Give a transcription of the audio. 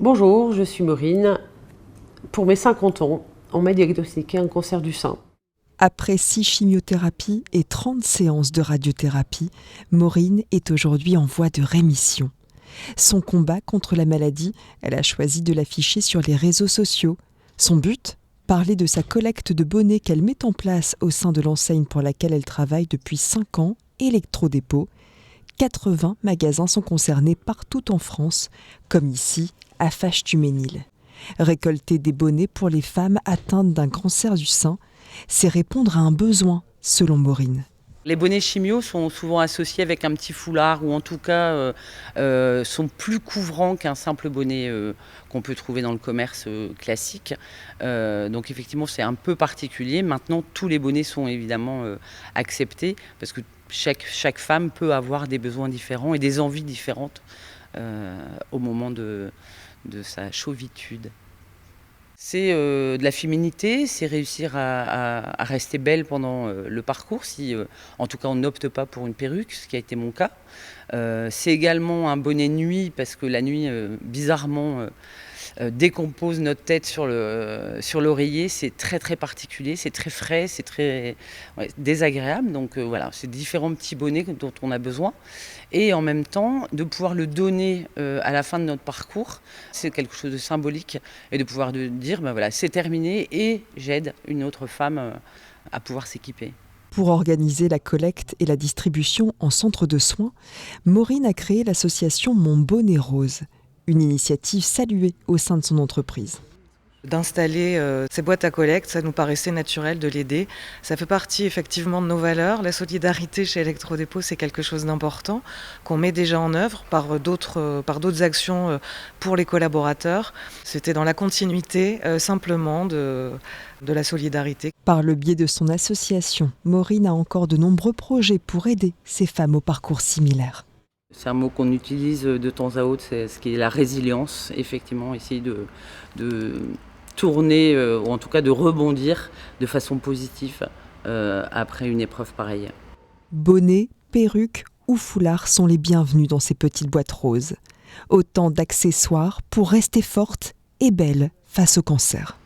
Bonjour, je suis Maureen. Pour mes 50 ans, on m'a diagnostiqué un cancer du sein. Après 6 chimiothérapies et 30 séances de radiothérapie, Maureen est aujourd'hui en voie de rémission. Son combat contre la maladie, elle a choisi de l'afficher sur les réseaux sociaux. Son but ? Parler de sa collecte de bonnets qu'elle met en place au sein de l'enseigne pour laquelle elle travaille depuis 5 ans, Electrodépôt. 80 magasins sont concernés partout en France, comme ici, à Faches-du-Mesnil. Récolter des bonnets pour les femmes atteintes d'un cancer du sein, c'est répondre à un besoin, selon Maureen. Les bonnets chimio sont souvent associés avec un petit foulard ou en tout cas sont plus couvrants qu'un simple bonnet qu'on peut trouver dans le commerce classique. Donc effectivement c'est un peu particulier. Maintenant tous les bonnets sont évidemment acceptés parce que chaque femme peut avoir des besoins différents et des envies différentes au moment de sa chauvitude. C'est de la féminité, c'est réussir à rester belle pendant le parcours, si en tout cas on n'opte pas pour une perruque, ce qui a été mon cas. C'est également un bonnet nuit, parce que la nuit, bizarrement, décompose notre tête sur l'oreiller. C'est très très particulier, c'est très frais, c'est très désagréable. Donc voilà, c'est différents petits bonnets dont on a besoin. Et en même temps, de pouvoir le donner à la fin de notre parcours, c'est quelque chose de symbolique. Et de pouvoir dire, ben voilà, c'est terminé et j'aide une autre femme à pouvoir s'équiper. Pour organiser la collecte et la distribution en centre de soins, Maureen a créé l'association Mon Bonnet Rose, une initiative saluée au sein de son entreprise. D'installer ces boîtes à collecte, ça nous paraissait naturel de l'aider. Ça fait partie effectivement de nos valeurs. La solidarité chez Electrodépôt, c'est quelque chose d'important qu'on met déjà en œuvre par d'autres actions pour les collaborateurs. C'était dans la continuité simplement de la solidarité. Par le biais de son association, Maureen a encore de nombreux projets pour aider ces femmes au parcours similaire. C'est un mot qu'on utilise de temps à autre, c'est ce qui est la résilience. Effectivement, essayer de tourner, ou en tout cas de rebondir de façon positive après une épreuve pareille. Bonnets, perruques ou foulards sont les bienvenus dans ces petites boîtes roses. Autant d'accessoires pour rester forte et belle face au cancer.